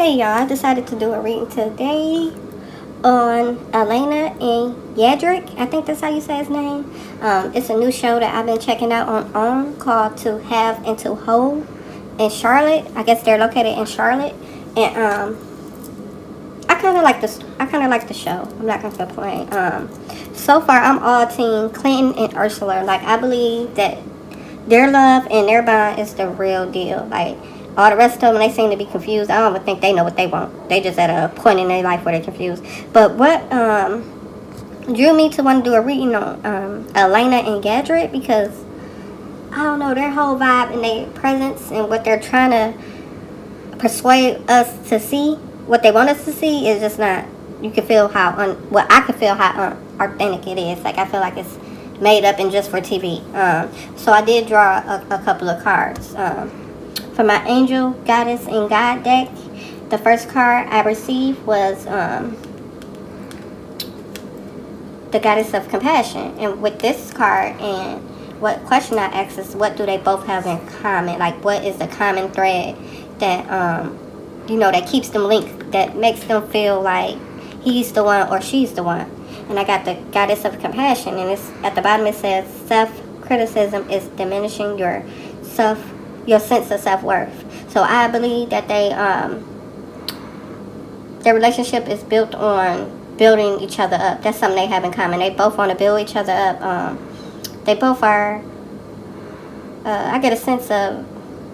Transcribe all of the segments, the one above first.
Hey y'all, I decided to do a reading today on Alane Yandrick. I think that's how you say his name. It's a new show that I've been checking out on called To Have and To Hold in Charlotte. I guess they're located in Charlotte. And I kinda like this the show. I'm not gonna complain. So far I'm all team Clinton and Ursula. Like, I believe that their love and their bond is the real deal. Like, all the rest of them, they seem to be confused. I don't even think they know what they want. They just at a point in their life where they're confused. But what drew me to want to do a reading on Alane and Yandrick, because I don't know, their whole vibe and their presence and what they're trying to persuade us to see, what they want us to see, is just not. You can feel how I can feel how authentic it is. Like, I feel like it's made up and just for TV. So I did draw a couple of cards. For my Angel, Goddess, and God deck, the first card I received was the Goddess of Compassion. And with this card, and what question I asked is, what do they both have in common? Like, what is the common thread that, that keeps them linked, that makes them feel like he's the one or she's the one? And I got the Goddess of Compassion, and it's at the bottom. It says, self-criticism is diminishing your sense of self-worth. So I believe that their relationship is built on building each other up. That's something they have in common. They both want to build each other up. They both are, I get a sense of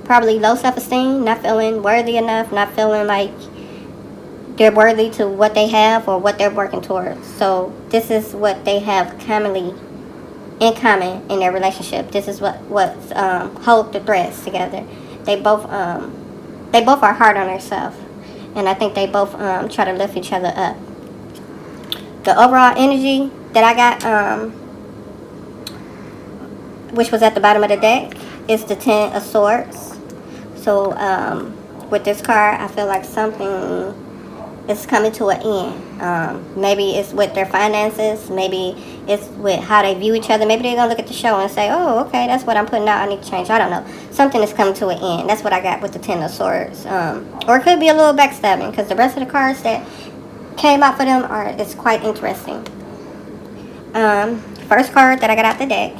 probably low self-esteem, not feeling worthy enough, not feeling like they're worthy to what they have or what they're working towards. So this is what they have in common in their relationship. This is what hold the threads together. They both are hard on themselves, and I think they both try to lift each other up. The overall energy that I got, which was at the bottom of the deck, is the Ten of Swords. So with this card, I feel like something is coming to an end. Maybe it's with their finances. Maybe it's with how they view each other. Maybe they're going to look at the show and say, oh, okay, that's what I'm putting out. I need to change. I don't know. Something is coming to an end. That's what I got with the Ten of Swords. Or it could be a little backstabbing, because the rest of the cards that came out for them is quite interesting. First card that I got out the deck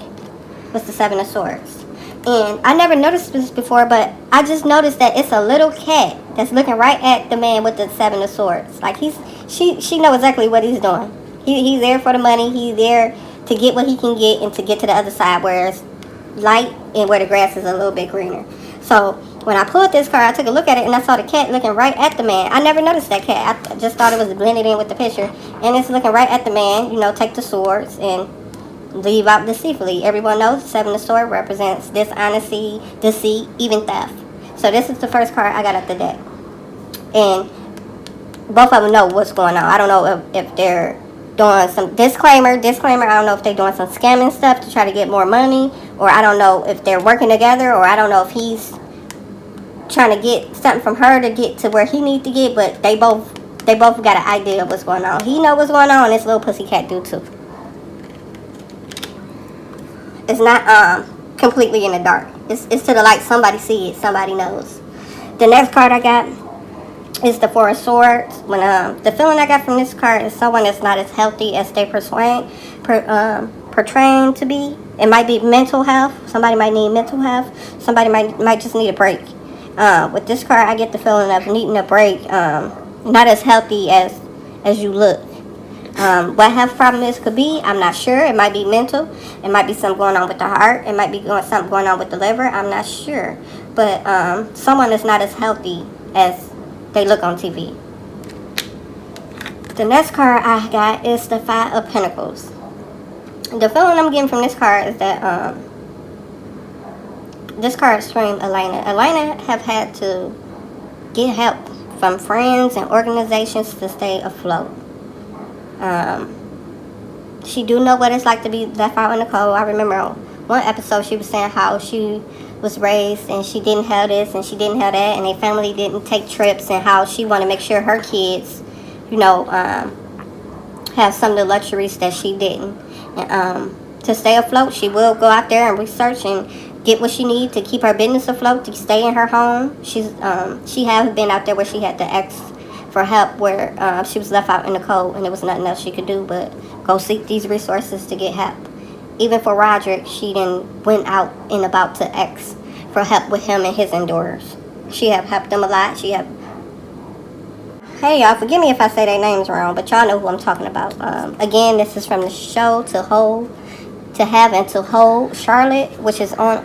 was the Seven of Swords. And I never noticed this before, but I just noticed that it's a little cat that's looking right at the man with the Seven of Swords. Like, she knows exactly what he's doing. He's there for the money. He's there to get what he can get and to get to the other side where it's light and where the grass is a little bit greener. So when I pulled this card, I took a look at it and I saw the cat looking right at the man. I never noticed that cat. I just thought it was blended in with the picture. And it's looking right at the man. Take the swords and leave out deceitfully. Everyone knows Seven of Swords represents dishonesty, deceit, even theft. So this is the first card I got at the deck. And both of them know what's going on. I don't know if they're doing some disclaimer. I don't know if they're doing some scamming stuff to try to get more money. Or I don't know if they're working together. Or I don't know if he's trying to get something from her to get to where he needs to get. But they both got an idea of what's going on. He know what's going on, and this little pussycat do too. It's not completely in the dark. It's to the light. Somebody see it. Somebody knows. The next card I got is the Four of Swords. When the feeling I got from this card is someone that's not as healthy as they portraying to be. It might be mental health. Somebody might need mental health. Somebody might just need a break. With this card, I get the feeling of needing a break. Not as healthy as you look. What health problem this could be, I'm not sure. It might be mental. It might be something going on with the heart. It might be something going on with the liver. I'm not sure. But someone is not as healthy as they look on TV. The next card I got is the Five of Pentacles. The feeling I'm getting from this card is that this card screams Alane. Alane have had to get help from friends and organizations to stay afloat. She do know what it's like to be left out in the cold. I remember one episode she was saying how she was raised and she didn't have this and she didn't have that, and their family didn't take trips, and how she wanted to make sure her kids, have some of the luxuries that she didn't. And to stay afloat, she will go out there and research and get what she needs to keep her business afloat, to stay in her home. She has been out there where she had to ask for help, where she was left out in the cold and there was nothing else she could do but go seek these resources to get help. Even for Roderick, she then went out and about to ask for help with him and his endeavors. She have helped them a lot. Hey y'all, forgive me if I say their names wrong, but y'all know who I'm talking about. Again, this is from the show To Have and To Hold Charlotte, which is on.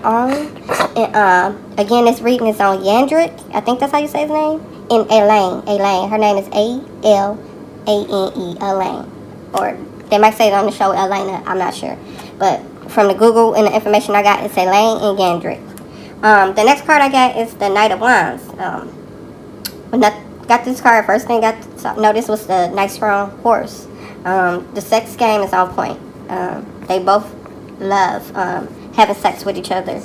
And again, this reading is on Yandrick. I think that's how you say his name. And Alane. Her name is Alane. Alane. Or they might say it on the show Elena. I'm not sure. But from the Google and the information I got, it's Alane and Yandrick. The next card I got is the Knight of Wands. When I got this card, first thing I got this was the nice strong horse. The sex game is on point. They both love having sex with each other.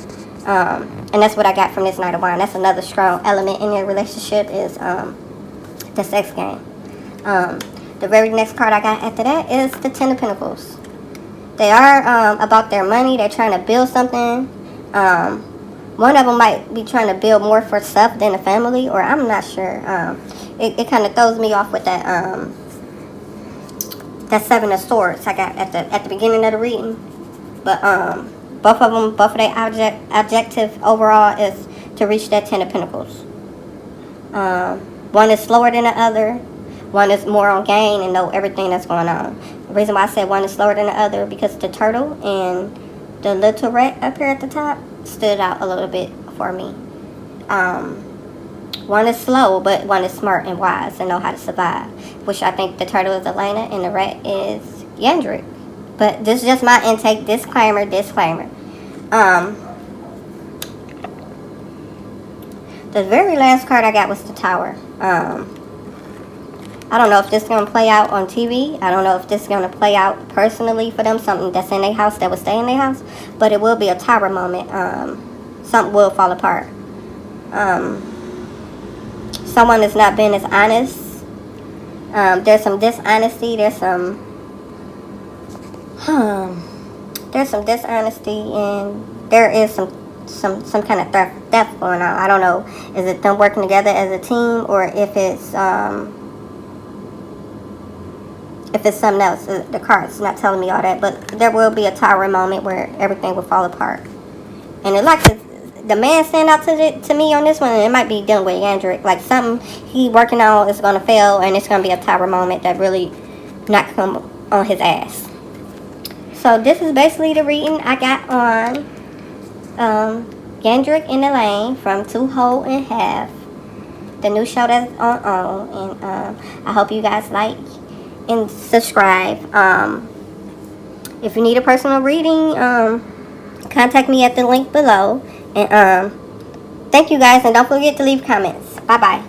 And that's what I got from this Knight of Wands. That's another strong element in their relationship is the sex game. The very next card I got after that is the Ten of Pentacles. They are about their money. They're trying to build something. One of them might be trying to build more for self than a family, or I'm not sure. It kind of throws me off with that that Seven of Swords I got at the beginning of the reading. But both of their objective overall is to reach that Ten of Pentacles. One is slower than the other. One is more on gain and know everything that's going on. The reason why I said one is slower than the other because the turtle and the little rat up here at the top stood out a little bit for me. One is slow, but one is smart and wise and know how to survive. Which I think the turtle is Alane and the rat is Yandrick. But this is just my intake. Disclaimer. The very last card I got was the Tower. I don't know if this is going to play out on TV. I don't know if this is going to play out personally for them. Something that's in their house that will stay in their house. But it will be a tower moment. Something will fall apart. Someone has not been as honest. There's some dishonesty. There's some dishonesty, and there is some kind of theft going on. I don't know. Is it them working together as a team, or if it's something else? The card's not telling me all that, but there will be a tower moment where everything will fall apart. And it like the man stand out to me on this one, and it might be dealing with Yandrick. Like something he working on is going to fail, and it's going to be a tower moment that really knock him on his ass. So this is basically the reading I got on Yandrick and Alane from To Hold and Have, the new show that's on. And I hope you guys like and subscribe. If you need a personal reading, contact me at the link below. And thank you guys, and don't forget to leave comments. Bye bye.